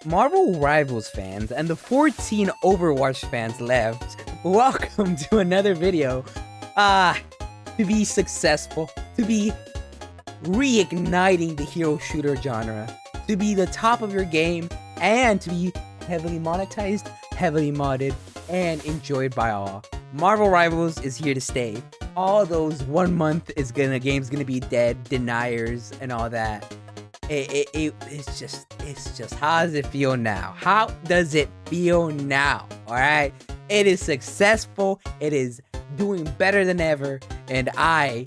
Marvel Rivals fans and the 14 Overwatch fans left, welcome to another video. To be successful, to be reigniting the hero shooter genre, to be the top of your game, and to be heavily monetized, heavily modded, and enjoyed by all. Marvel Rivals is here to stay. All those 1 month game's gonna be dead, deniers, and all that. It's just how does it feel now? How does it feel now? All right, it is successful. It is doing better than ever, and I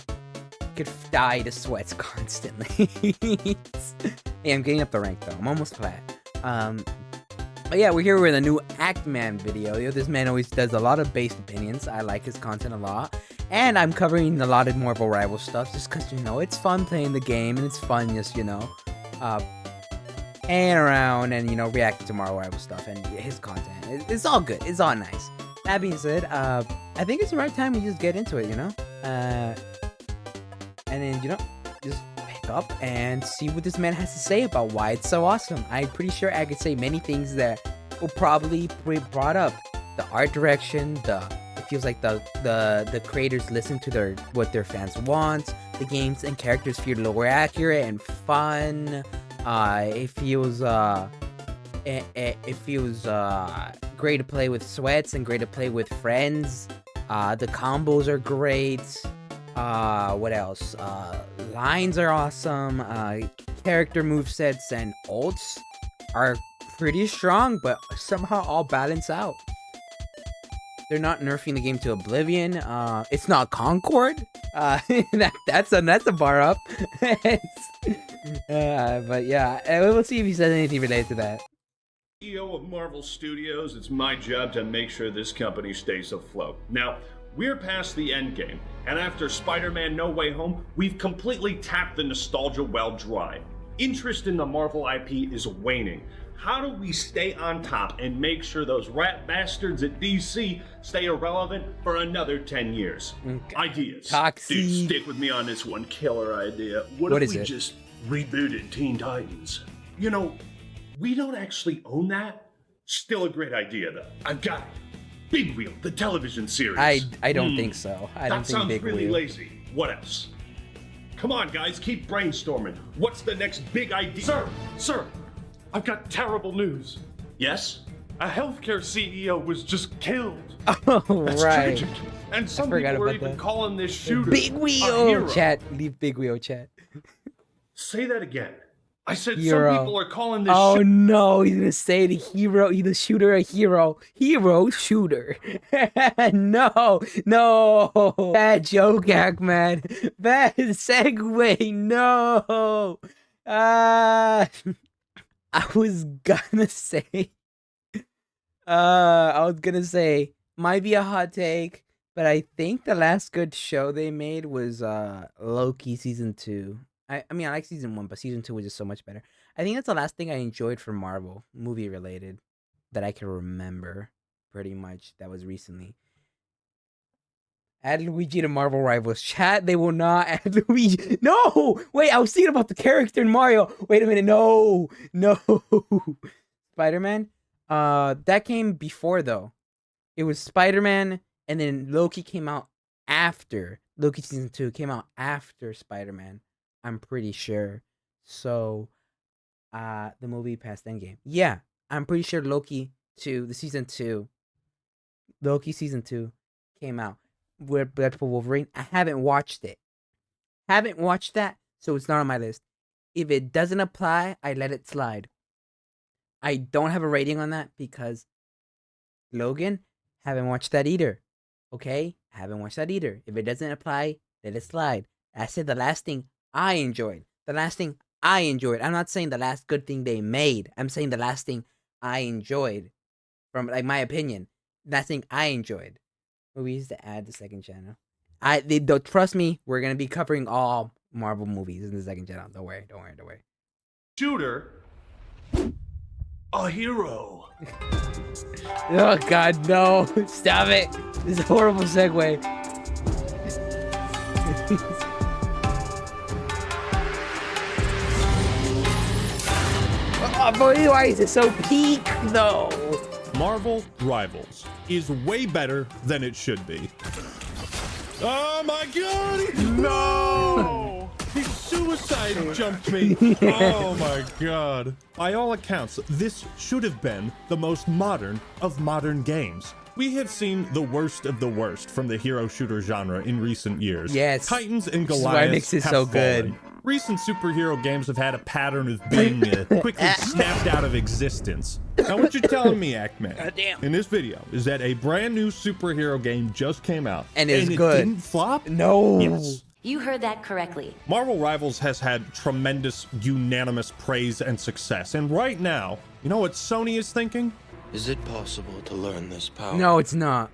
could die to sweats constantly. Hey, I'm getting up the rank though. I'm almost flat. But yeah, we're here with a new Act Man video. This man always does a lot of based opinions. I like his content a lot. And I'm covering a lot of Marvel Rival stuff just because, it's fun playing the game and it's fun just, hanging around and, reacting to Marvel Rival stuff and his content. It's all good. It's all nice. That being said, I think it's the right time we just get into it, and then, just pick up and see what this man has to say about why it's so awesome. I'm pretty sure I could say many things that will probably be brought up. The art direction, it feels like the creators listen to what their fans want. The games and characters feel more accurate and fun. It feels great to play with sweats and great to play with friends. The combos are great. What else? Lines are awesome. Character movesets and ults are pretty strong, but somehow all balance out. They're not nerfing the game to oblivion. It's not Concord. That's a bar up. But yeah, we'll see if he says anything related to that. CEO of Marvel Studios, it's my job to make sure this company stays afloat. Now, we're past the end game, and after Spider-Man No Way Home, we've completely tapped the nostalgia well dry. Interest in the Marvel IP is waning. How do we stay on top and make sure those rat bastards at DC stay irrelevant for another 10 years? Okay. Ideas. Toxic. Dude, stick with me on this one killer idea. What if we just rebooted Teen Titans? We don't actually own that. Still a great idea, though. I've got it. Big Wheel, the television series. I don't think so. I don't think Big Wheel. That sounds really lazy. What else? Come on, guys, keep brainstorming. What's the next big idea? Sir, I've got terrible news. Yes? A healthcare CEO was just killed. Oh, That's right. tragic. And some people were even calling this shooter Big Wheel chat. Leave Big Wheel chat. Say that again. I said hero. Some people are calling this Oh no, he's gonna say the hero, the shooter, a hero. Hero shooter. No. Bad joke, Hackman. Bad segue. No. I was gonna say, might be a hot take, but I think the last good show they made was Loki season 2. I mean, I like season 1, but season 2 was just so much better. I think that's the last thing I enjoyed from Marvel, movie related, that I can remember, pretty much, that was recently. Add Luigi to Marvel Rivals. Chat, they will not add Luigi. No! Wait, I was thinking about the character in Mario. Wait a minute, no. Spider-Man? That came before, though. It was Spider-Man, and then Loki came out after. Loki season 2 came out after Spider-Man. I'm pretty sure. So, the movie past Endgame. Yeah, I'm pretty sure Loki season 2 came out with Deadpool Wolverine. I haven't watched it. Haven't watched that, so it's not on my list. If it doesn't apply, I let it slide. I don't have a rating on that because Logan, haven't watched that either. Okay? Haven't watched that either. If it doesn't apply, let it slide. I said the last thing I enjoyed. I'm not saying the last good thing they made. I'm saying the last thing I enjoyed. From my opinion. Last thing I enjoyed. Movies to add the second channel. Don't trust me, we're gonna be covering all Marvel movies in the second channel. Don't worry. Shooter. A hero. Oh god, no. Stop it. This is a horrible segue. but why is it so peak though? Marvel Rivals is way better than it should be. Oh my god! No! He suicide jumped me. Oh my god. By all accounts, this should have been the most modern of modern games. We have seen the worst of the worst from the hero shooter genre in recent years. Yes. Titans and This is why Goliaths Mix is have so fallen. good. Recent superhero games have had a pattern of being quickly snapped out of existence. Now what you're telling me, Ackman, in this video is that a brand new superhero game just came out. And is it good. didn't flop? No. Yes. You heard that correctly. Marvel Rivals has had tremendous unanimous praise and success. And right now, you know what Sony is thinking? Is it possible to learn this power? No, it's not.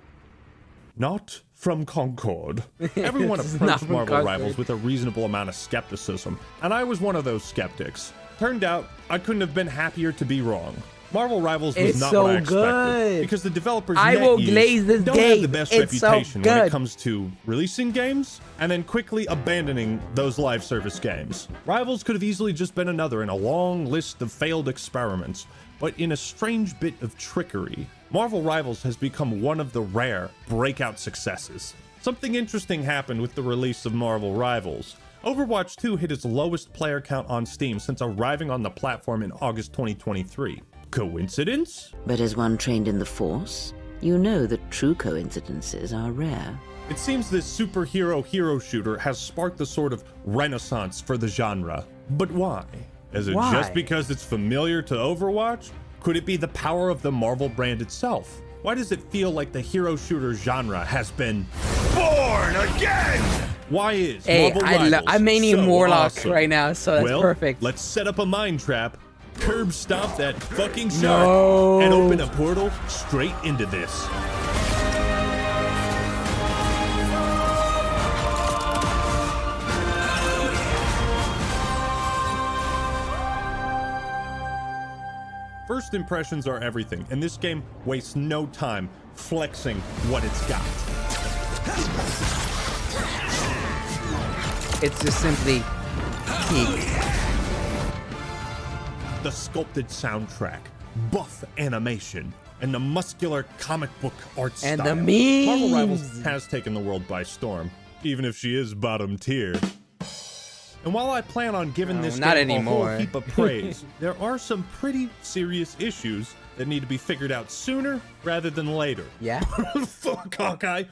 Not from Concord. Everyone It's not approached from Marvel Concord. Rivals with a reasonable amount of skepticism, and I was one of those skeptics. Turned out, I couldn't have been happier to be wrong. Marvel Rivals was It's not so what I expected, good. because the developers I will NetEase glaze this don't game. have the best It's so reputation when it good. comes to releasing games and then quickly abandoning those live service games. Rivals could have easily just been another in a long list of failed experiments, but in a strange bit of trickery, Marvel Rivals has become one of the rare breakout successes. Something interesting happened with the release of Marvel Rivals. Overwatch 2 hit its lowest player count on Steam since arriving on the platform in August 2023. Coincidence? But as one trained in the Force, you know that true coincidences are rare. It seems this superhero hero shooter has sparked a sort of renaissance for the genre. But why? Is it Why? just because it's familiar to Overwatch? Could it be the power of the Marvel brand itself? Why does it feel like the hero shooter genre has been born again? Why is Hey, Marvel Rivals I'm maining so Warlock awesome? right now, so that's Well, perfect. let's set up a mind trap, curb stomp that fucking shark, No. and open a portal straight into this. First impressions are everything, and this game wastes no time flexing what it's got. It's just simply peak. The sculpted soundtrack, buff animation, and the muscular comic book art And style. the memes. Marvel Rivals has taken the world by storm, even if she is bottom tier. And while I plan on giving No, this not game a anymore. whole heap of praise, there are some pretty serious issues that need to be figured out sooner rather than later. Yeah? Fuck Hawkeye.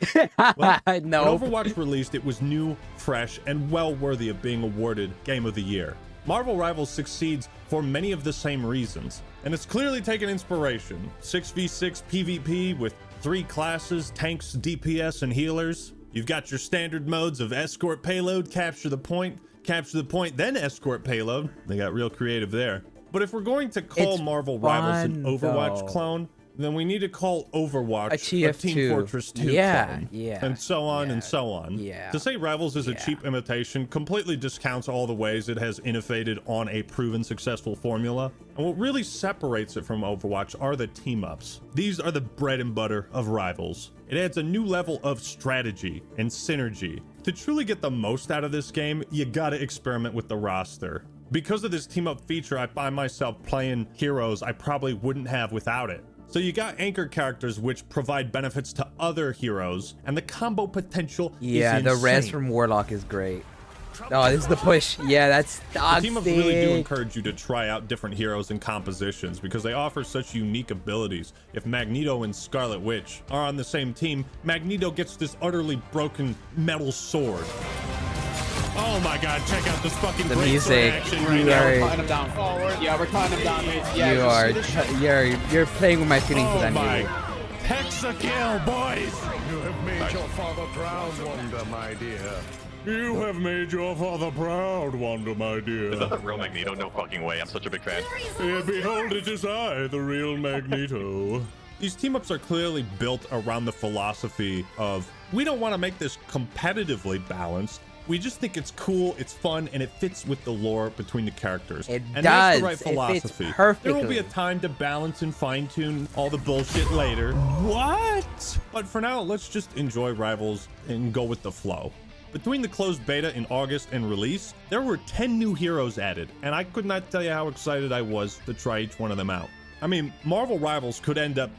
Well, No. When Overwatch released, it was new, fresh, and well worthy of being awarded Game of the Year. Marvel Rivals succeeds for many of the same reasons, and it's clearly taken inspiration. 6v6 PvP with 3 classes, tanks, DPS, and healers. You've got your standard modes of escort payload, capture the point, then escort payload. They got real creative there. But if we're going to call It's Marvel Rivals an fun, Overwatch though. clone, then we need to call Overwatch A a TF2. Team Fortress 2 Yeah, clone. yeah, And so on yeah, and so on. yeah, To say Rivals is a yeah. cheap imitation completely discounts all the ways it has innovated on a proven successful formula. And what really separates it from Overwatch are the team-ups. These are the bread and butter of Rivals. It adds a new level of strategy and synergy. To truly get the most out of this game, you gotta experiment with the roster. Because of this team-up feature, I find myself playing heroes I probably wouldn't have without it. So you got anchor characters which provide benefits to other heroes, and the combo potential Yeah, is the res insane. from Warlock is great. Oh, this is the push. Yeah, that's The toxic. team-ups really do encourage you to try out different heroes and compositions because they offer such unique abilities. If Magneto and Scarlet Witch are on the same team, Magneto gets this utterly broken metal sword. Oh my god, check out this fucking The great sword music. action You right now. are- Cutting him down forward. Yeah, we're cutting him down. Yeah, You you are, see the shot? you're playing with my feelings Oh with that my. music. Hexa-kill, boys! You have made your father proud, Wanda, my dear. You have made your father proud, Wanda, my dear. Is that the real Magneto? No fucking way. I'm such a big fan. And behold, it is I, the real Magneto. These team-ups are clearly built around the philosophy of, we don't want to make this competitively balanced. We just think it's cool, it's fun, and it fits with the lore between the characters. It and that's the right does. It fits philosophy. perfectly. There will be a time to balance and fine-tune all the bullshit later. What? But for now, let's just enjoy Rivals and go with the flow. Between the closed beta in August and release, there were 10 new heroes added, and I could not tell you how excited I was to try each one of them out. I mean, Marvel Rivals could end up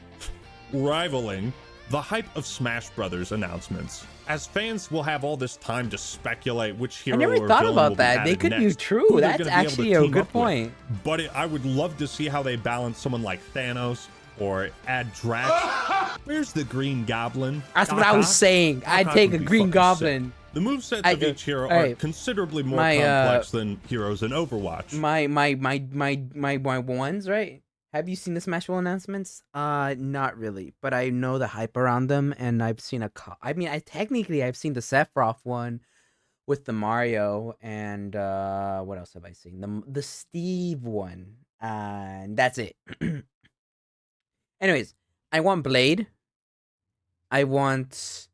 rivaling the hype of Smash Brothers announcements, as fans will have all this time to speculate which hero I never or thought villain about will be that. They added could be next, true. who they're That's gonna be able to actually a team good up with. point. But I would love to see how they balance someone like Thanos or add Drax. Where's the Green Goblin? That's what I was saying. I'd take a would be Green fucking Goblin. sick. The movesets of each hero are alright. considerably more My, complex than heroes in Overwatch. My ones, right? Have you seen the Smashville announcements? Not really, but I know the hype around them, and I've seen I mean, I've seen the Sephiroth one with the Mario, and what else have I seen? The Steve one, and that's it. Anyways, I want Blade. I want.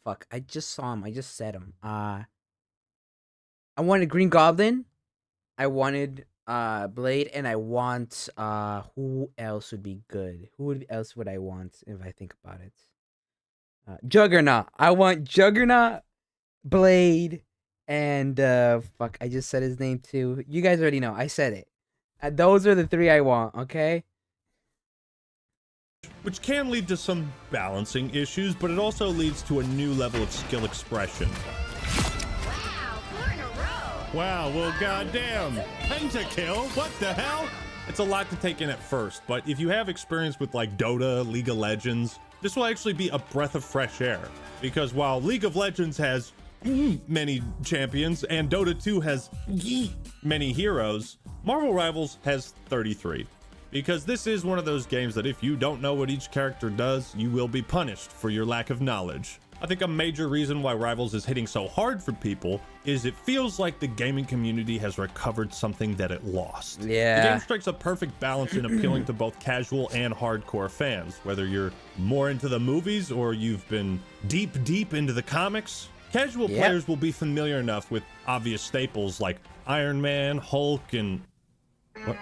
Fuck! I just saw him. I just said him. I wanted Green Goblin. I wanted Blade, and I want who else would be good? Who else would I want if I think about it? Juggernaut. I want Juggernaut, Blade, and fuck, I just said his name too. You guys already know. I said it. Those are the three I want, okay? Which can lead to some balancing issues, but it also leads to a new level of skill expression. Wow, 4 in a row. Wow, well, goddamn. Pentakill? What the hell? It's a lot to take in at first, but if you have experience with like Dota, League of Legends, this will actually be a breath of fresh air. Because while League of Legends has many champions and Dota 2 has many heroes, Marvel Rivals has 33. Because this is one of those games that if you don't know what each character does, you will be punished for your lack of knowledge. I think a major reason why Rivals is hitting so hard for people is it feels like the gaming community has recovered something that it lost. Yeah. The game strikes a perfect balance in appealing to both casual and hardcore fans, whether you're more into the movies or you've been deep into the comics. Casual players will be familiar enough with obvious staples like Iron Man, Hulk, and... what?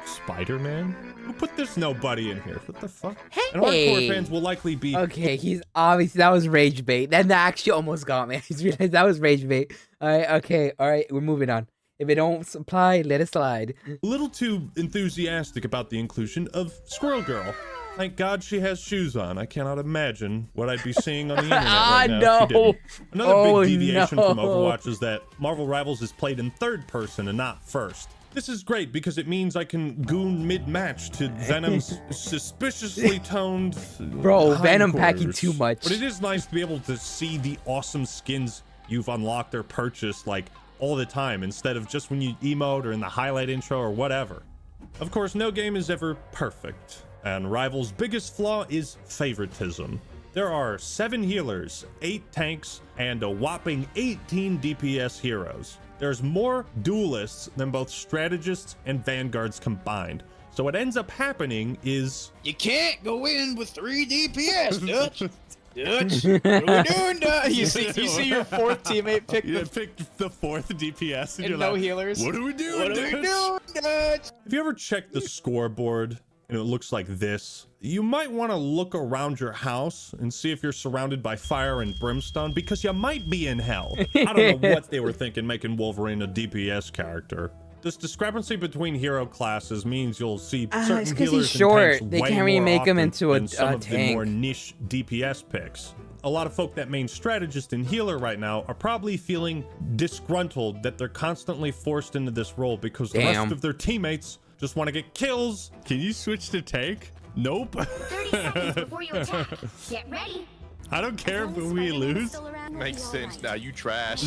Spider-Man? Who put this nobody in here? What the fuck? Hey! And hardcore fans will likely be... Okay, he's obviously... That was rage bait. That actually almost got me. I just realized that was rage bait. Alright, okay. Alright, we're moving on. If it don't supply, let it slide. A little too enthusiastic about the inclusion of Squirrel Girl. Thank God she has shoes on. I cannot imagine what I'd be seeing on the internet right now if she didn't. Another big deviation from Overwatch is that Marvel Rivals is played in third person and not first. This is great because it means I can goon mid-match to Venom's suspiciously toned Bro, Venom hindquarters. packing too much. But it is nice to be able to see the awesome skins you've unlocked or purchased like all the time instead of just when you emote or in the highlight intro or whatever. Of course, no game is ever perfect, and Rival's biggest flaw is favoritism. There are 7 healers, 8 tanks, and a whopping 18 DPS heroes. There's more duelists than both strategists and vanguards combined. So what ends up happening is... You can't go in with 3 DPS, Dutch. Dutch, what are we doing, Dutch? You see your 4th teammate pick the 4th DPS and you're no like, healers. What are we doing, What are we doing, Dutch? Have you ever checked the scoreboard and it looks like this? You might want to look around your house and see if you're surrounded by fire and brimstone, because you might be in hell. I don't know what they were thinking making Wolverine a DPS character. This discrepancy between hero classes means you'll see certain it's 'cause healers he's short. and tanks They way can't really more make him often into a than some of the tank. more niche DPS picks. A lot of folk that main strategist and healer right now are probably feeling disgruntled that they're constantly forced into this role because the rest of their teammates just want to get kills. Can you switch to tank? Nope. 30 seconds before you attack. Get ready. I don't care if we lose. Makes sense now, you trash.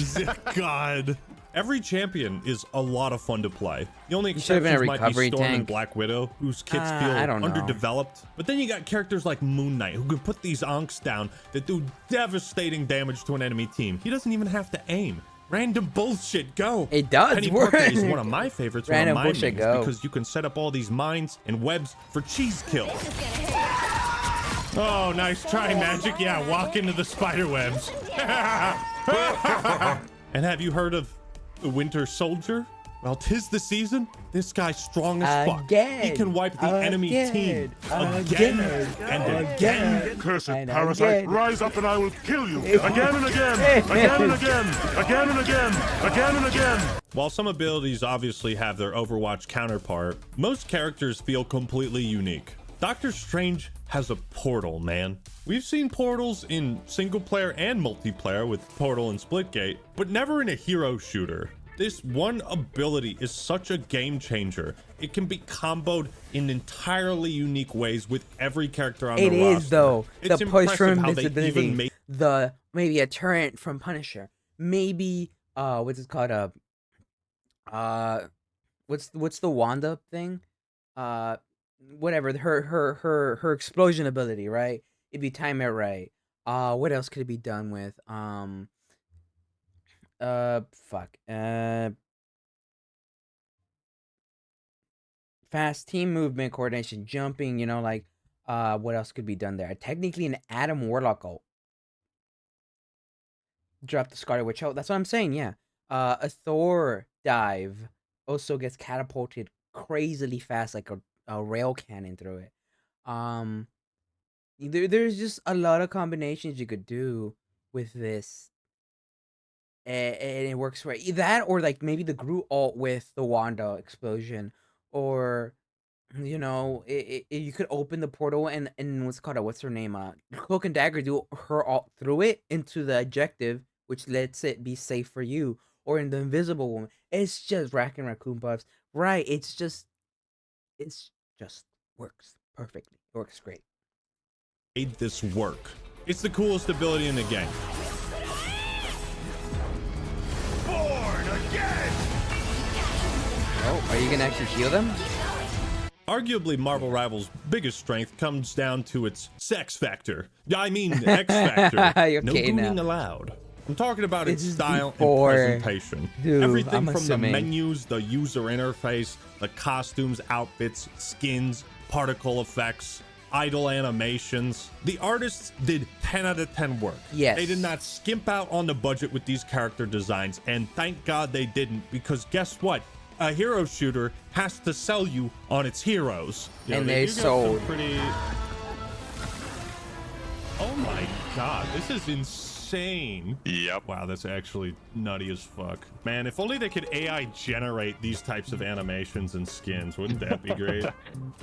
God. Every champion is a lot of fun to play. The only should've been a exceptions might be recovery Storm and tank. Black Widow, whose kits feel I don't know. underdeveloped. But then you got characters like Moon Knight, who can put these onks down that do devastating damage to an enemy team. He doesn't even have to aim. Random bullshit, go. It does Penny work. Parker is one of my favorites. Random one of my bullshit, mains, go. because you can set up all these mines and webs for cheese kills. Oh, nice try, Magic. Yeah, walk into the spider webs. And have you heard of the Winter Soldier? Well, 'tis the season. This guy's strong as fuck. He can wipe the enemy team again and again. Cursed parasite, rise up and I will kill you again and again, again and again, again and again, again and again. While some abilities obviously have their Overwatch counterpart, most characters feel completely unique. Doctor Strange has a portal, man. We've seen portals in single player and multiplayer with Portal and Splitgate, but never in a hero shooter. This one ability is such a game changer. It can be comboed in entirely unique ways with every character on the roster. It is though. It's the push from impressive how they invisibility, even make the maybe a turret from Punisher, maybe what's it called? What's the Wanda thing? Whatever, her explosion ability, right? If you time it right. What else could it be done with? Fast team movement, coordination, jumping, like what else could be done there? Technically an Adam Warlock ult. Drop the Scarlet Witch out. That's what I'm saying, yeah. A Thor dive also gets catapulted crazily fast, like a rail cannon through it. There's just a lot of combinations you could do with this. And it works right. That or like maybe the Groot ult with the Wanda explosion. Or, you could open the portal and what's her name? Cloak and Dagger do her ult through it into the objective, which lets it be safe for you. Or in the Invisible Woman. It's just Rack and Raccoon buffs. Right, it's just works perfectly. It works great. Made this work. It's the coolest ability in the game. Born again. Oh, are you gonna actually heal them? Arguably, Marvel Rivals' biggest strength comes down to its sex factor. I mean, X factor. Okay, no gooning now. allowed. I'm talking about its This is style before- and presentation. Dude, Everything I'm from assuming. the menus, the user interface, the costumes, outfits, skins, particle effects, idle animations. The artists did 10 out of 10 work. Yes. They did not skimp out on the budget with these character designs, and thank God they didn't, because guess what? A hero shooter has to sell you on its heroes. And they they do got some sold. pretty... Oh my God, this is insane. Yep. Wow, that's actually nutty as fuck. Man, if only they could AI generate these types of animations and skins, wouldn't that be great?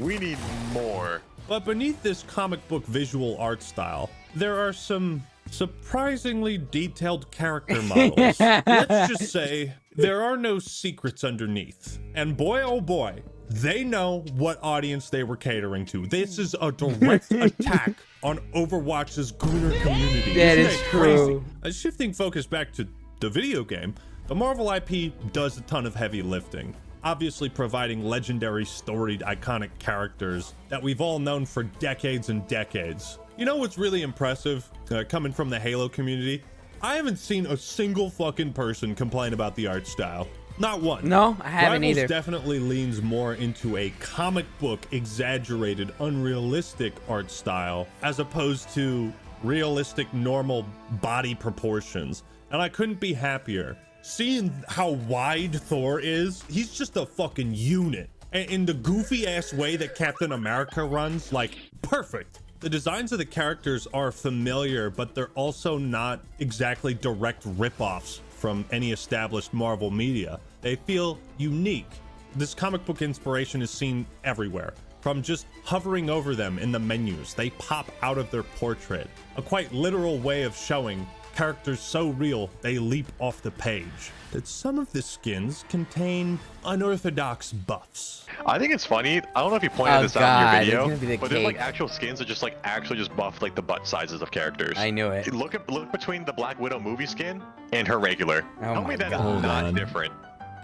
We need more. But beneath this comic book visual art style, there are some surprisingly detailed character models. Let's just say there are no secrets underneath. And boy, oh boy, they know what audience they were catering to. This is a direct attack on Overwatch's Gooner community. That Isn't is that true. crazy? Shifting focus back to the video game, the Marvel IP does a ton of heavy lifting, obviously providing legendary, storied, iconic characters that we've all known for decades and decades. You know what's really impressive, coming from the Halo community? I haven't seen a single fucking person complain about the art style. Not one. No, I haven't Rivals either. definitely leans more into a comic book, exaggerated, unrealistic art style, as opposed to realistic, normal body proportions. And I couldn't be happier. Seeing how wide Thor is, he's just a fucking unit. And in the goofy ass way that Captain America runs, like, perfect. The designs of the characters are familiar, but they're also not exactly direct ripoffs from any established Marvel media. They feel unique. This comic book inspiration is seen everywhere, from just hovering over them in the menus. They pop out of their portrait, a quite literal way of showing characters so real they leap off the page. That some of the skins contain unorthodox buffs. I think it's funny. I don't know if you pointed Oh, this out God, in it's your gonna be video, the but then like cake. actual skins are just like actually just buffed like the butt sizes of characters. I knew it. Look between the Black Widow movie skin and her regular. Oh Tell my me that is God. not Hold on. different.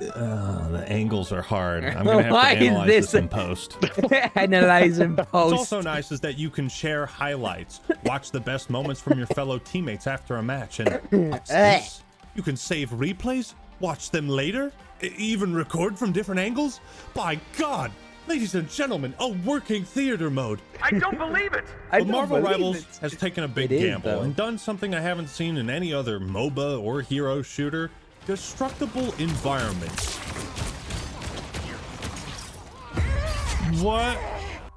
The angles are hard. I'm gonna have Why to is analyze this this in post. Analyze and What's post. also nice is that you can share highlights, watch the best moments from your fellow teammates after a match, and what's this? You can save replays, watch them later, even record from different angles. By God, ladies and gentlemen, a working theater mode. I don't believe it! But Marvel Rivals has taken a big It is, gamble though. and done something I haven't seen in any other MOBA or hero shooter: destructible environments. What?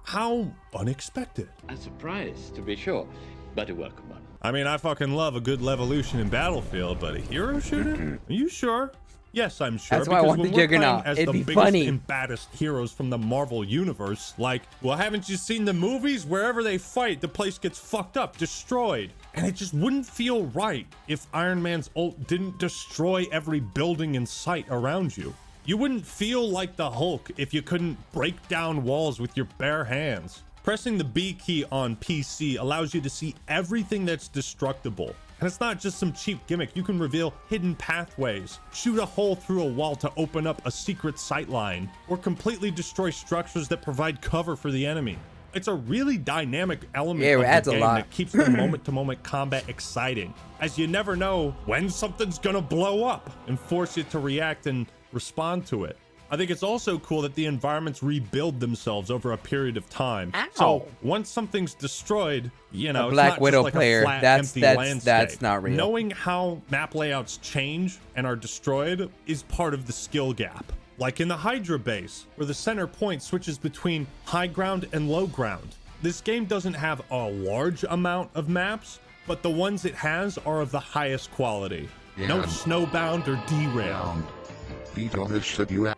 How unexpected. A surprise, to be sure, but a welcome one. I mean, I fucking love a good levolution in Battlefield, but a hero shooter? Are you sure? Yes, I'm sure. That's why I want the Juggernaut. As It'd the be biggest funny. and baddest heroes from the Marvel universe, like, well, haven't you seen the movies? Wherever they fight, the place gets fucked up, destroyed. And it just wouldn't feel right if Iron Man's ult didn't destroy every building in sight around you. You wouldn't feel like the Hulk if you couldn't break down walls with your bare hands. Pressing the B key on PC allows you to see everything that's destructible. And it's not just some cheap gimmick. You can reveal hidden pathways, shoot a hole through a wall to open up a secret sightline, or completely destroy structures that provide cover for the enemy. It's a really dynamic element of the game that keeps the moment-to-moment combat exciting, as you never know when something's gonna blow up and force you to react and respond to it. I think it's also cool that the environments rebuild themselves over a period of time. Ow. So once something's destroyed, you know, a Black it's not Widow just like player. a flat, That's empty landscape. that's not real. Knowing how map layouts change and are destroyed is part of the skill gap. Like in the Hydra base, where the center point switches between high ground and low ground. This game doesn't have a large amount of maps, but the ones it has are of the highest quality. No snowbound or derail.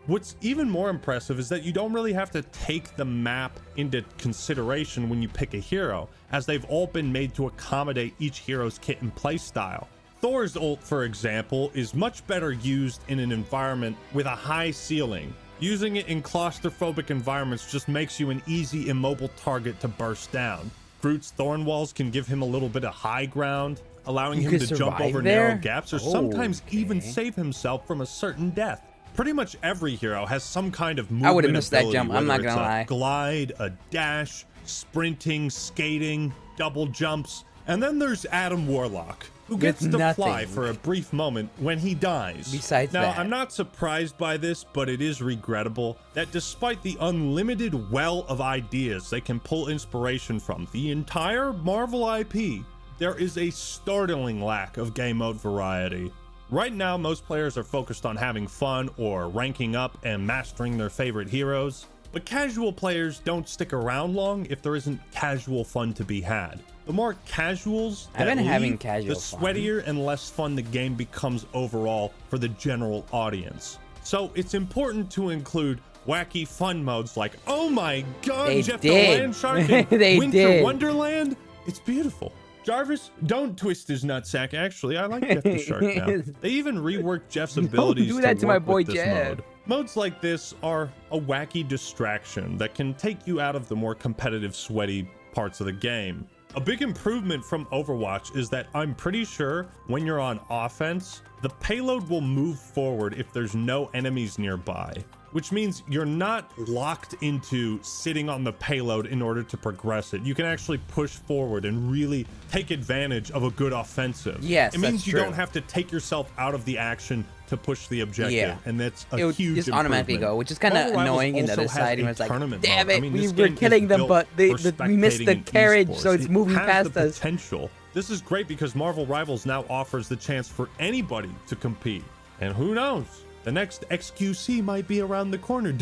What's even more impressive is that you don't really have to take the map into consideration when you pick a hero, as they've all been made to accommodate each hero's kit and playstyle. Thor's ult, for example, is much better used in an environment with a high ceiling. Using it in claustrophobic environments just makes you an easy immobile target to burst down. Groot's thorn walls can give him a little bit of high ground, allowing him to jump over narrow gaps or sometimes even save himself from a certain death. Pretty much every hero has some kind of movement I would have missed that jump, I'm not whether gonna it's a lie. glide, a dash, sprinting, skating, double jumps. And then there's Adam Warlock, who gets to fly for a brief moment when he dies. Besides now, that. I'm not surprised by this, but it is regrettable that despite the unlimited well of ideas they can pull inspiration from the entire Marvel IP, there is a startling lack of game mode variety. Right now, most players are focused on having fun or ranking up and mastering their favorite heroes, but casual players don't stick around long if there isn't casual fun to be had. The more casuals that I've been having leave, casual the fun. sweatier and less fun the game becomes overall for the general audience. So it's important to include wacky fun modes like, oh my god, They Jeff did. the Land Shark in They Winter did. Wonderland? It's beautiful. Jarvis, don't twist his nutsack. Actually, I like Jeff the Shark now. They even reworked Jeff's abilities do that to my work boy with this Jeff. mode. Modes like this are a wacky distraction that can take you out of the more competitive, sweaty parts of the game. A big improvement from Overwatch is that I'm pretty sure when you're on offense, the payload will move forward if there's no enemies nearby, which means you're not locked into sitting on the payload in order to progress it. You can actually push forward and really take advantage of a good offensive. Yes, it means that's you true. don't have to take yourself out of the action to push the objective, Yeah. and that's a It would huge just automatically improvement. go, which is kind of Marvel Rivals annoying in the also other has side. a And it's like, tournament damn mode. it, I mean, we this were game is killing them, built but for we missed the spectating carriage, esports. so it's It moving has past the us. potential. This is great because Marvel Rivals now offers the chance for anybody to compete. And who knows? The next XQC might be around the corner. I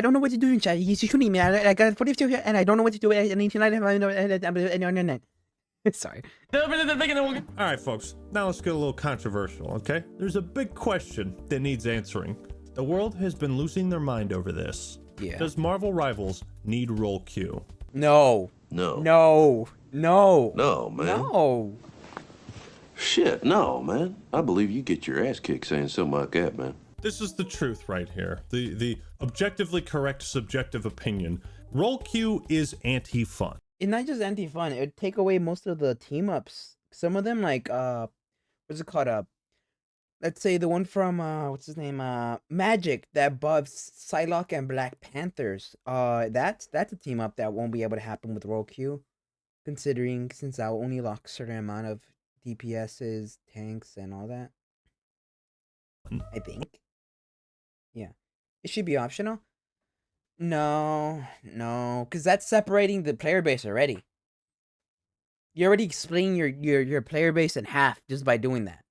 don't know what to do in chat. He's shooting me. I got 42 here, and I don't know what to do. I need to. Sorry. All right, folks. Now let's get a little controversial, okay? There's a big question that needs answering. The world has been losing their mind over this. Yeah. Does Marvel Rivals need roll queue? No. No. No. No. No, man. No. Shit, no, man. I believe you get your ass kicked saying something like that, man. This is the truth right here. The objectively correct subjective opinion. Roll queue is anti-fun. It's not just anti-fun. It would take away most of the team-ups. Some of them, like, what's it called? Let's say the one from, what's his name? Magic, that buffs Psylocke and Black Panthers. That's a team-up that won't be able to happen with roll queue. Considering, since I will only lock a certain amount of DPSs, tanks, and all that. I think. Yeah. It should be optional. No, because that's separating the player base already. You're already splitting your player base in half just by doing that.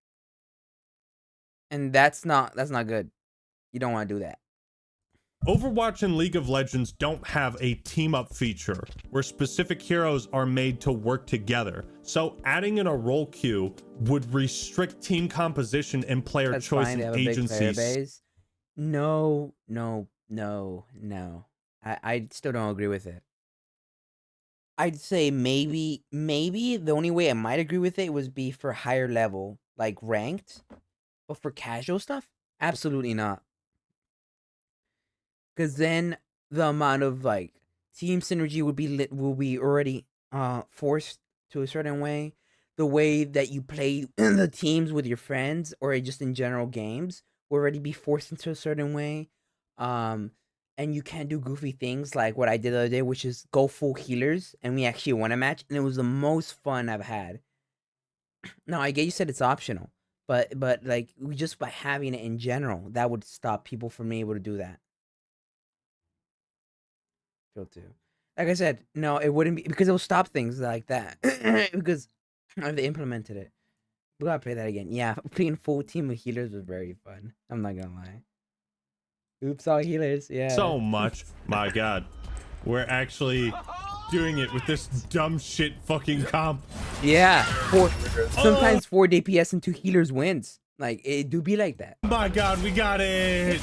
And that's not good. You don't want to do that. Overwatch and League of Legends don't have a team up feature where specific heroes are made to work together. So adding in a role queue would restrict team composition and player That's choice fine. They and have a big player agencies. base. No. I still don't agree with it. I'd say maybe the only way I might agree with it was be for higher level, like ranked, but for casual stuff, absolutely not. Because then the amount of like team synergy will be already forced to a certain way. The way that you play the teams with your friends or just in general games will already be forced into a certain way. And you can't do goofy things like what I did the other day, which is go full healers, and we actually won a match, and it was the most fun I've had. Now I get you said it's optional, but like just by having it in general, that would stop people from being able to do that. Feel too. Like I said, no, it wouldn't be because it will stop things like that because they implemented it. We gotta play that again. Yeah, playing full team of healers was very fun. I'm not gonna lie. Oops, all healers. Yeah. So much. My God. We're actually doing it with this dumb shit fucking comp. Yeah. Sometimes 4 DPS and 2 healers wins. Like, it do be like that. My God, we got it.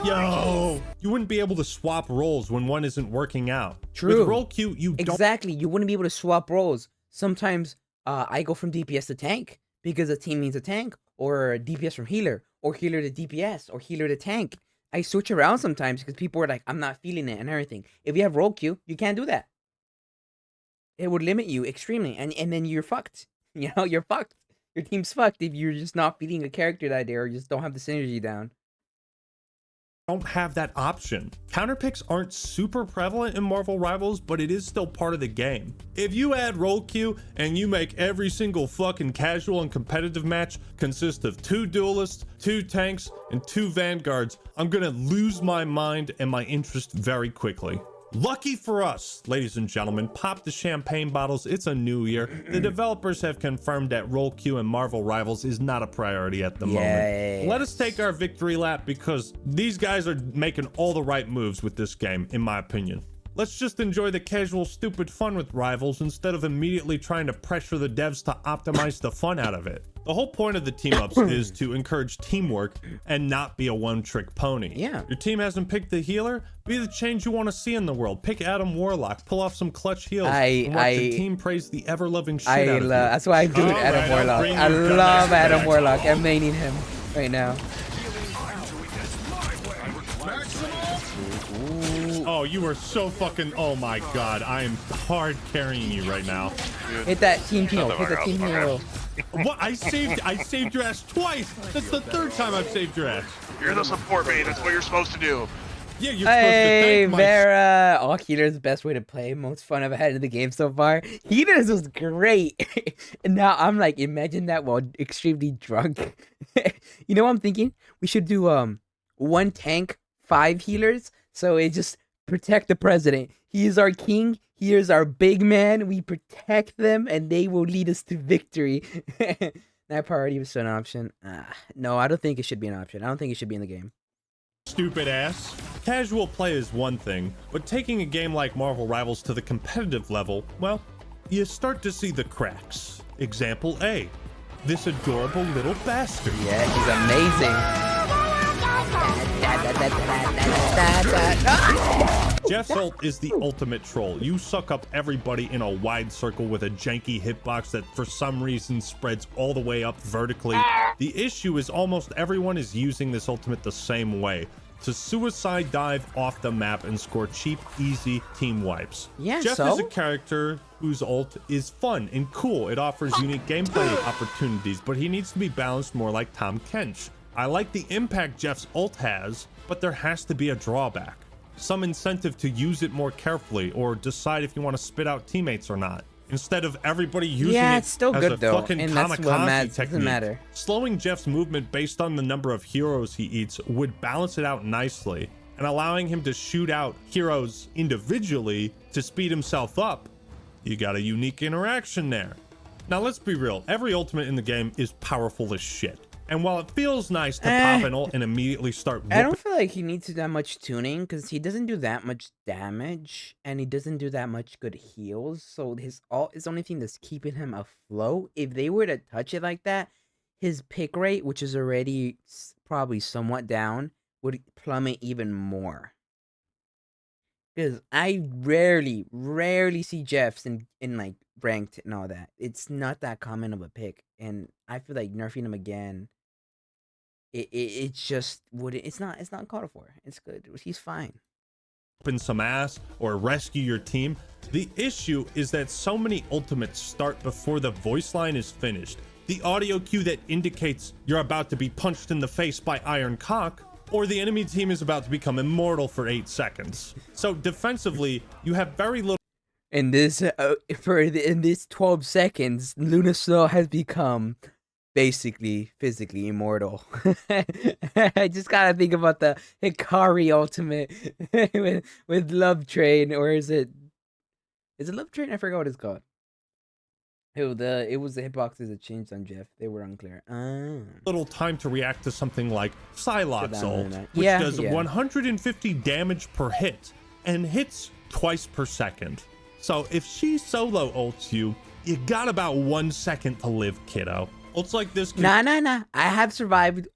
Yo. You wouldn't be able to swap roles when one isn't working out. True. With role queue, you don't. Exactly. You wouldn't be able to swap roles. Sometimes I go from DPS to tank because a team needs a tank, or DPS from healer, or healer to DPS, or healer to tank. I switch around sometimes because people are like, I'm not feeling it and everything. If you have role queue, you can't do that. It would limit you extremely, and then you're fucked. You know, you're fucked. Your team's fucked if you're just not feeling a character that day or just don't have the synergy down. Don't have that option. Counterpicks aren't super prevalent in Marvel Rivals, but it is still part of the game. If you add role queue and you make every single fucking casual and competitive match consist of 2 duelists, 2 tanks, and 2 vanguards, I'm gonna lose my mind and my interest very quickly. Lucky for us, ladies and gentlemen, pop the champagne bottles, it's a new year. The developers have confirmed that role queue in Marvel Rivals is not a priority at the moment. Let us take our victory lap because these guys are making all the right moves with this game, in my opinion. Let's just enjoy the casual, stupid fun with Rivals instead of immediately trying to pressure the devs to optimize the fun out of it. The whole point of the team-ups is to encourage teamwork and not be a one-trick pony. Yeah. Your team hasn't picked the healer? Be the change you want to see in the world. Pick Adam Warlock. Pull off some clutch heals. And watch the team praise the ever-loving shit out of you. That's why I'm doing Adam Warlock. I love Adam Warlock. I'm maining him right now. Oh, you are so fucking... Oh my God. I am hard carrying you right now. Hit that team heal. Hit the team heal. What? I saved your ass twice. That's the 3rd time I've saved your ass. You're the support main. That's what you're supposed to do. Yeah, you're supposed to thank my... Vera. Oh, healers, best way to play. Most fun I've had in the game so far. Healers was great. And now I'm like, imagine that while extremely drunk. You know what I'm thinking? We should do 1 tank, 5 healers. So it just protect the president. He is our king. He is our big man. We protect them, and they will lead us to victory. That priority was still an option. No, I don't think it should be an option. I don't think it should be in the game. Stupid ass. Casual play is one thing, but taking a game like Marvel Rivals to the competitive level, well, you start to see the cracks. Example A. This adorable little bastard. Yeah, he's amazing. Jeff's ult is the ultimate troll. You suck up everybody in a wide circle with a janky hitbox that for some reason spreads all the way up vertically. The issue is almost everyone is using this ultimate the same way, to suicide dive off the map and score cheap, easy team wipes. Yeah, Jeff is a character whose ult is fun and cool. It offers unique gameplay opportunities, but he needs to be balanced more like Tom Kench. I like the impact Jeff's ult has, but there has to be a drawback. Some incentive to use it more carefully or decide if you want to spit out teammates or not. Instead of everybody using it's still as good a though, fucking and that's what kamikaze technique. Doesn't matter. Slowing Jeff's movement based on the number of heroes he eats would balance it out nicely, and allowing him to shoot out heroes individually to speed himself up. You got a unique interaction there. Now let's be real, every ultimate in the game is powerful as shit. And while it feels nice to pop an ult and immediately start whooping, I don't feel feel like he needs that much tuning because he doesn't do that much damage and he doesn't do that much good heals. So his ult is the only thing that's keeping him afloat. If they were to touch it like that, his pick rate, which is already probably somewhat down, would plummet even more. Because I rarely see Jeffs in like ranked and all that. It's not that common of a pick, and I feel like nerfing him again. It just wouldn't. It's not called for. It's good. He's fine. Open some ass or rescue your team. The issue is that so many ultimates start before the voice line is finished. The audio cue that indicates you're about to be punched in the face by Iron Cock, or the enemy team is about to become immortal for 8 seconds. So defensively, you have very little. In this in this 12 seconds, Luna Snow has become basically physically immortal. I just gotta think about the Hikari ultimate with Love Train, or is it Love Train? I forgot what it's called. It was the hitboxes that changed on Jeff. They were unclear. Little time to react to something like Psylocke's ult, which does 150 damage per hit and hits twice per second. So if she solo ults you, you got about 1 second to live, kiddo. Ults like this. Nah. I have survived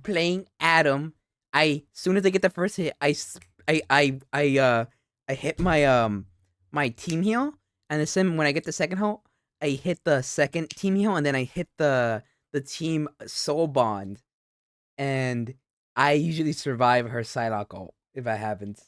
playing Adam. Soon as I get the first hit, I hit my team heal, and then when I get the second ult, I hit the second team heal, and then I hit the team soul bond, and I usually survive her Psylocke ult if I haven't.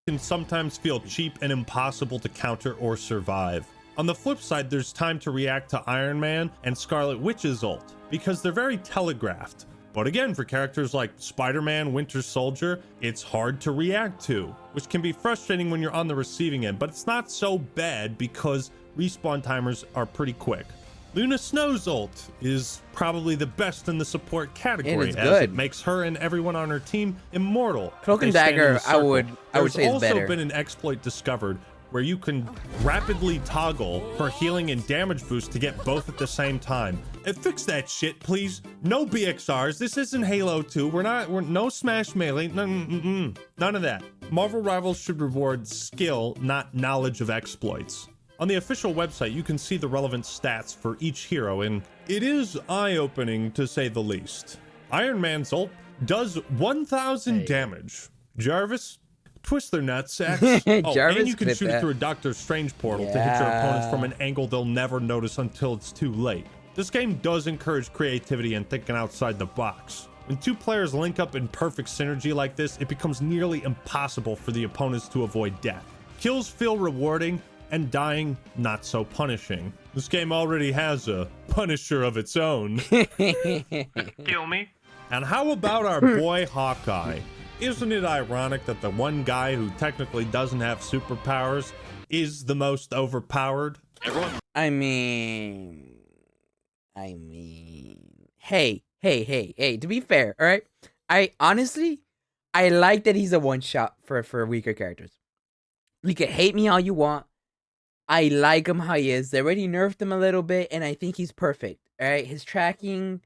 Can sometimes feel cheap and impossible to counter or survive. On the flip side, there's time to react to Iron Man and Scarlet Witch's ult, because they're very telegraphed. But again, for characters like Spider-Man, Winter Soldier, it's hard to react to, which can be frustrating when you're on the receiving end, but it's not so bad because respawn timers are pretty quick. Luna Snow's ult is probably the best in the support category, as it makes her and everyone on her team immortal. Cloak and Dagger, I would say is better. There's also been an exploit discovered where you can rapidly toggle for healing and damage boost to get both at the same time. Fix that shit, please. No BXRs. This isn't Halo 2. We're no Smash Melee. None of that. Marvel Rivals should reward skill, not knowledge of exploits. On the official website, you can see the relevant stats for each hero, and it is eye-opening to say the least. Iron Man's ult does 1,000 damage. Jarvis, twist their nutsacks. And you can shoot it through a Doctor Strange portal to hit your opponents from an angle they'll never notice until it's too late. This game does encourage creativity and thinking outside the box. When two players link up in perfect synergy like this, it becomes nearly impossible for the opponents to avoid death. Kills feel rewarding, and dying not so punishing. This game already has a Punisher of its own. Kill me. And how about our boy Hawkeye? Isn't it ironic that the one guy who technically doesn't have superpowers is the most overpowered? I mean, hey, to be fair, all right? I honestly like that he's a one-shot for weaker characters. You can hate me all you want. I like him how he is. They already nerfed him a little bit, and I think he's perfect. All right, his tracking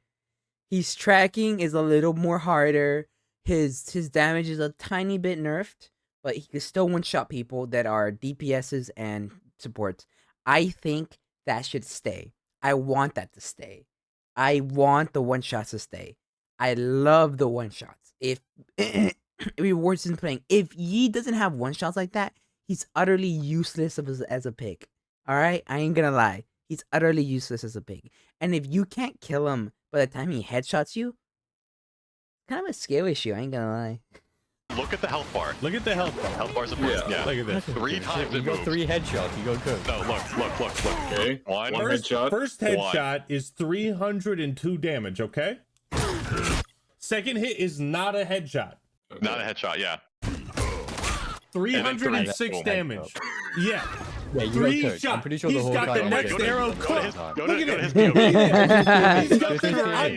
is a little more harder. His damage is a tiny bit nerfed, but he can still one-shot people that are DPSs and supports. I think that should stay. I want that to stay. I want the one-shots to stay. I love the one-shots. If it rewards him playing. If Yi doesn't have one-shots like that, he's utterly useless as a pick. All right? I ain't gonna lie. He's utterly useless as a pick. And if you can't kill him by the time he headshots you, kind of a skill issue. I ain't gonna lie. Look at the health bar. Look at the health bar. Health bar's a yeah. Look at this. 3 times You it got moves. 3 headshots. You go good. No, look. Okay. One headshot. First headshot is 302 damage, okay? Second hit is not a headshot. Not a headshot, yeah. 306 damage. Yeah. Yeah, you 3 got cooked. shot. I'm pretty sure He's the whole got guy the next arrow cooked. Go Look to at his him. POV. He's got the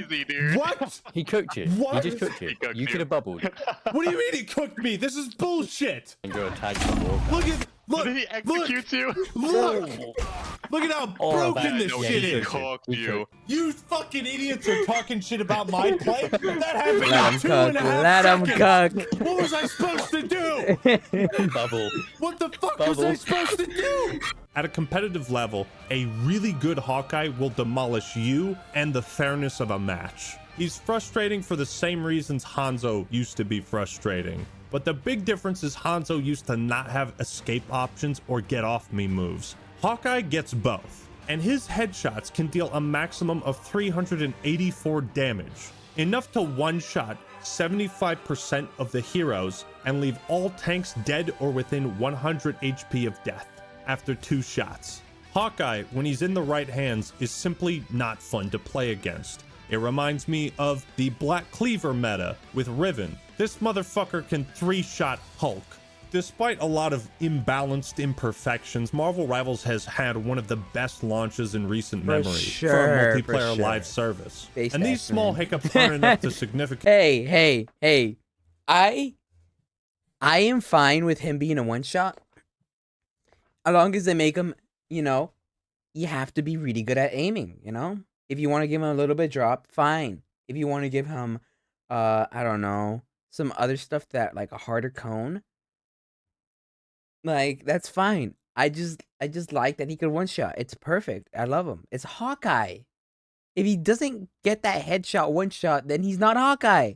Crazy, dude. What? He cooked you. What? He just cooked you. He cooked You you. could have bubbled. What do you mean he cooked me? This is bullshit. And go tag the wall. Look at Look, He executes you. look, look at how broken this shit He is. cooked you. You fucking idiots are talking shit about my play. That happened Let in him 2.5 cook. Let him seconds. cook. What was I supposed to do? Bubble. What the fuck was I supposed to do? At a competitive level, a really good Hawkeye will demolish you and the fairness of a match. He's frustrating for the same reasons Hanzo used to be frustrating. But the big difference is Hanzo used to not have escape options or get off me moves. Hawkeye gets both, and his headshots can deal a maximum of 384 damage, enough to one-shot 75% of the heroes and leave all tanks dead or within 100 HP of death after 2 shots. Hawkeye, when he's in the right hands, is simply not fun to play against. It reminds me of the Black Cleaver meta with Riven. This motherfucker can 3-shot Hulk. Despite a lot of imbalanced imperfections, Marvel Rivals has had one of the best launches in recent memory for a multiplayer live service. And these small hiccups aren't enough to significantly... Hey. I am fine with him being a one-shot. As long as they make him, you know, you have to be really good at aiming, you know? If you want to give him a little bit drop, fine. If you want to give him, I don't know, some other stuff that, like a harder cone, like, that's fine. I just like that he could one-shot. It's perfect. I love him. It's Hawkeye. If he doesn't get that headshot one-shot, then he's not Hawkeye.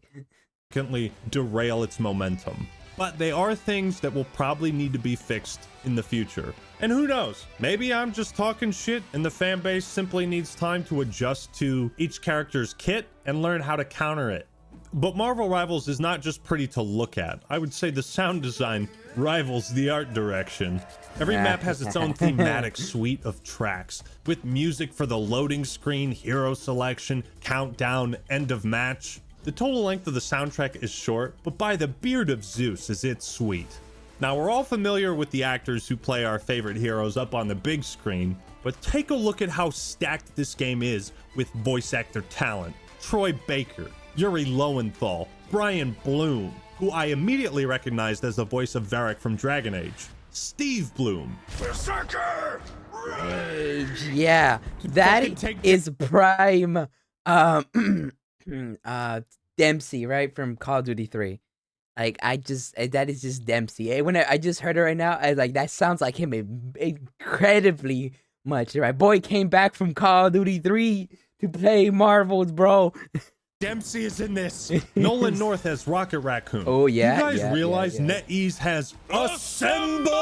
Derail its momentum. But they are things that will probably need to be fixed in the future. And who knows, maybe I'm just talking shit and the fan base simply needs time to adjust to each character's kit and learn how to counter it. But Marvel Rivals is not just pretty to look at. I would say the sound design rivals the art direction. Every map has its own thematic suite of tracks, with music for the loading screen, hero selection, countdown, end of match. The total length of the soundtrack is short, but by the beard of Zeus is it sweet. Now, we're all familiar with the actors who play our favorite heroes up on the big screen, but take a look at how stacked this game is with voice actor talent. Troy Baker, Yuri Lowenthal, Brian Bloom, who I immediately recognized as the voice of Varric from Dragon Age, Steve Bloom, Berserker! Yeah, that is prime Dempsey, right, from Call of Duty 3. Like, that is just Dempsey. When I just heard it right now, I was like, that sounds like him incredibly much, right? Boy came back from Call of Duty 3 to play Marvels, bro. Dempsey is in this. Nolan North as Rocket Raccoon. Oh, yeah. You guys realize NetEase has assembled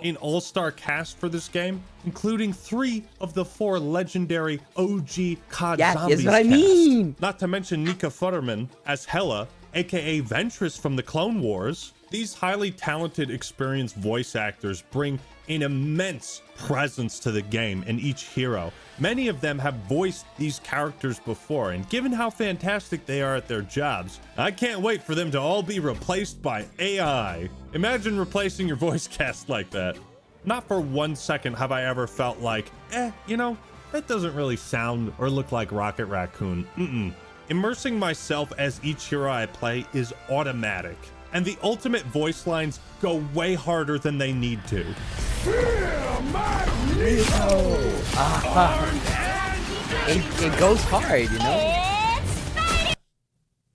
an all-star cast for this game, including 3 of the 4 legendary OG COD Zombies that's what I mean. cast. Not to mention Nika Futterman as Hela, aka Ventress from the Clone Wars. These highly talented, experienced voice actors bring an immense presence to the game and each hero. Many of them have voiced these characters before, and given how fantastic they are at their jobs, I can't wait for them to all be replaced by AI. Imagine replacing your voice cast like that. Not for 1 second have I ever felt like, you know, that doesn't really sound or look like Rocket Raccoon. Immersing myself as each hero I play is automatic, and the ultimate voice lines go way harder than they need to. It goes hard, you know?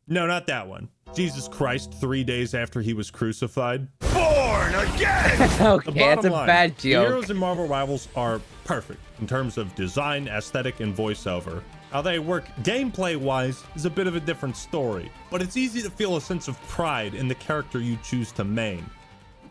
No, not that one. Jesus Christ, 3 days after he was crucified. Born again! Okay, that's a bad the joke. heroes in Marvel Rivals are perfect in terms of design, aesthetic, and voiceover. How they work gameplay-wise is a bit of a different story, but it's easy to feel a sense of pride in the character you choose to main.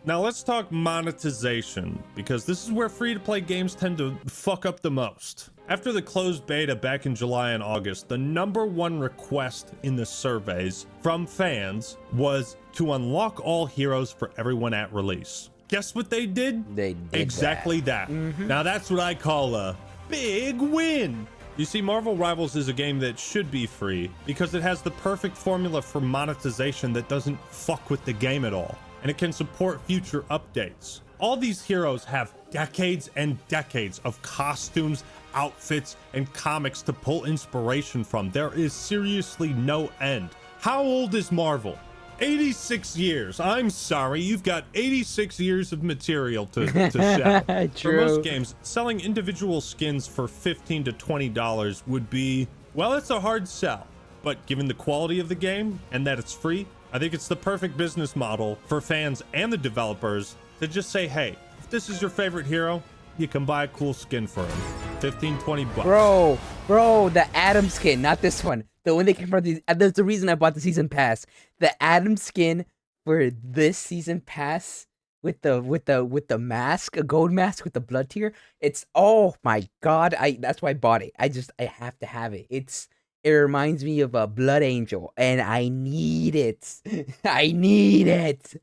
Now let's talk monetization, because this is where free-to-play games tend to fuck up the most. After the closed beta back in July and August, the #1 request in the surveys from fans was to unlock all heroes for everyone at release. Guess what they did? They did exactly that. Now that's what I call a big win. You see, Marvel Rivals is a game that should be free because it has the perfect formula for monetization that doesn't fuck with the game at all, and it can support future updates. All these heroes have decades and decades of costumes, outfits, and comics to pull inspiration from. There is seriously no end. How old is Marvel? 86 years. I'm sorry. You've got 86 years of material to sell. For True. most games, selling individual skins for $15 to $20 would be, well, it's a hard sell. But given the quality of the game and that it's free, I think it's the perfect business model for fans and the developers to just say, hey, if this is your favorite hero, you can buy a cool skin for him. 15, 20 bucks. Bro, the Adam skin, not this one. The one they came from these. That's the reason I bought the season pass. The Adam skin for this season pass with the mask, a gold mask with the blood tier. It's, oh my god! That's why I bought it. I have to have it. It reminds me of a Blood Angel, and I need it. I need it.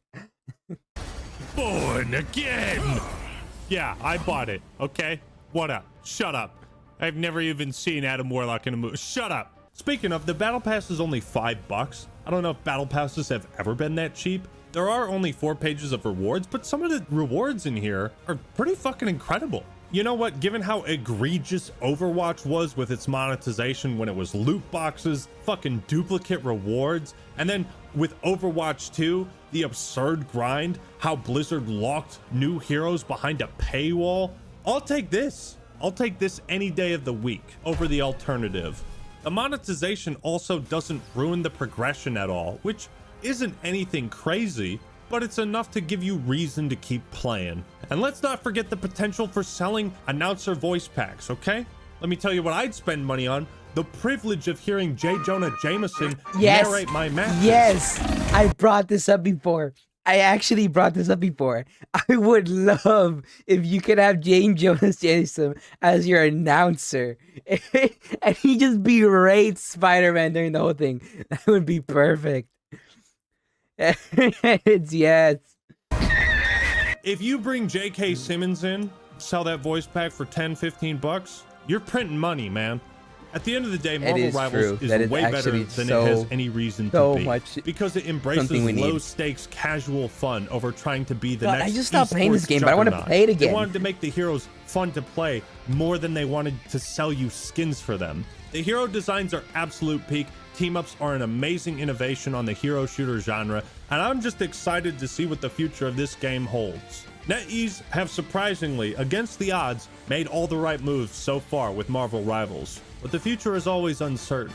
Born again. Yeah, I bought it. Okay, what up? Shut up. I've never even seen Adam Warlock in a movie. Shut up. Speaking of, the battle pass is only $5. I don't know if battle passes have ever been that cheap. There are only 4 pages of rewards, but some of the rewards in here are pretty fucking incredible. You know what? Given how egregious Overwatch was with its monetization when it was loot boxes, fucking duplicate rewards, and then with Overwatch 2, the absurd grind, how Blizzard locked new heroes behind a paywall, I'll take this. I'll take this any day of the week over the alternative. The monetization also doesn't ruin the progression at all, which isn't anything crazy, but it's enough to give you reason to keep playing. And let's not forget the potential for selling announcer voice packs, okay? Let me tell you what I'd spend money on. The privilege of hearing J. Jonah Jameson narrate my matches. Yes, I brought this up before. I actually brought this up before. I would love if you could have James Jonas Jameson as your announcer. And he just berates Spider-Man during the whole thing. That would be perfect. It's yes. If you bring J.K. Simmons in, sell that voice pack for 10, 15 bucks, you're printing money, man. At the end of the day, Marvel Rivals is way better than it has any reason to be. Because it embraces low-stakes casual fun over trying to be the next I just stopped playing this game, but I want to play it again. They wanted to make the heroes fun to play more than they wanted to sell you skins for them. The hero designs are absolute peak. Team-ups are an amazing innovation on the hero shooter genre, and I'm just excited to see what the future of this game holds. NetEase have surprisingly, against the odds, made all the right moves so far with Marvel Rivals. But the future is always uncertain.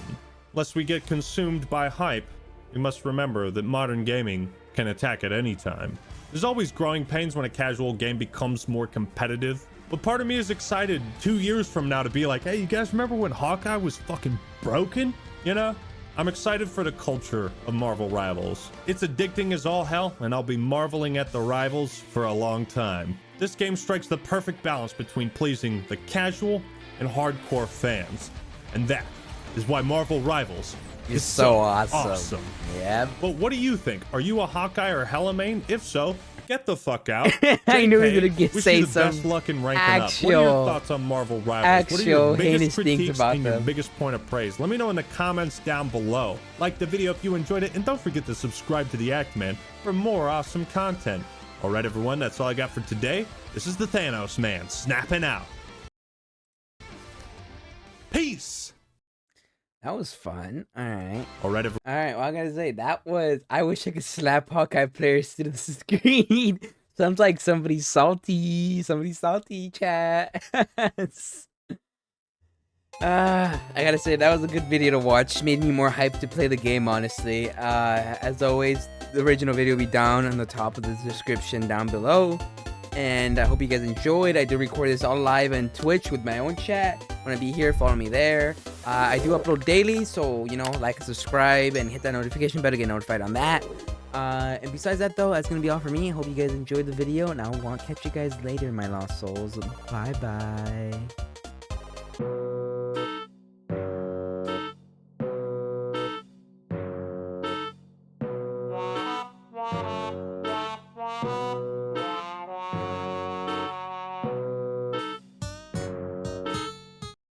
Lest we get consumed by hype, we must remember that modern gaming can attack at any time. There's always growing pains when a casual game becomes more competitive, but part of me is excited 2 years from now to be like, hey, you guys remember when Hawkeye was fucking broken? You know? I'm excited for the culture of Marvel Rivals. It's addicting as all hell, and I'll be marveling at the rivals for a long time. This game strikes the perfect balance between pleasing the casual and hardcore fans. And that is why Marvel Rivals is so awesome. Yeah. But what do you think? Are you a Hawkeye or Hela main? If so, get the fuck out. I knew he was gonna wish say you the some best luck in ranking up. What are your thoughts on Marvel Rivals? What are your biggest critiques and your biggest point of praise? Let me know in the comments down below. Like the video if you enjoyed it, and don't forget to subscribe to the Act Man for more awesome content. Alright everyone, that's all I got for today. This is the Thanos Man, snapping out. Peace! That was fun. Alright. Alright, well, I gotta say, that was... I wish I could slap Hawkeye players to the screen. Sounds like somebody's salty. Somebody's salty, chat. I gotta say, that was a good video to watch. Made me more hyped to play the game, honestly. As always, the original video will be down on the top of the description down below. And I hope you guys enjoyed. I did record this all live on Twitch with my own chat. When I be here, follow me there. I do upload daily, so, you know, like and subscribe and hit that notification bell to get notified on that. And besides that, though, that's going to be all for me. I hope you guys enjoyed the video, and I will catch you guys later, my lost souls. Bye-bye.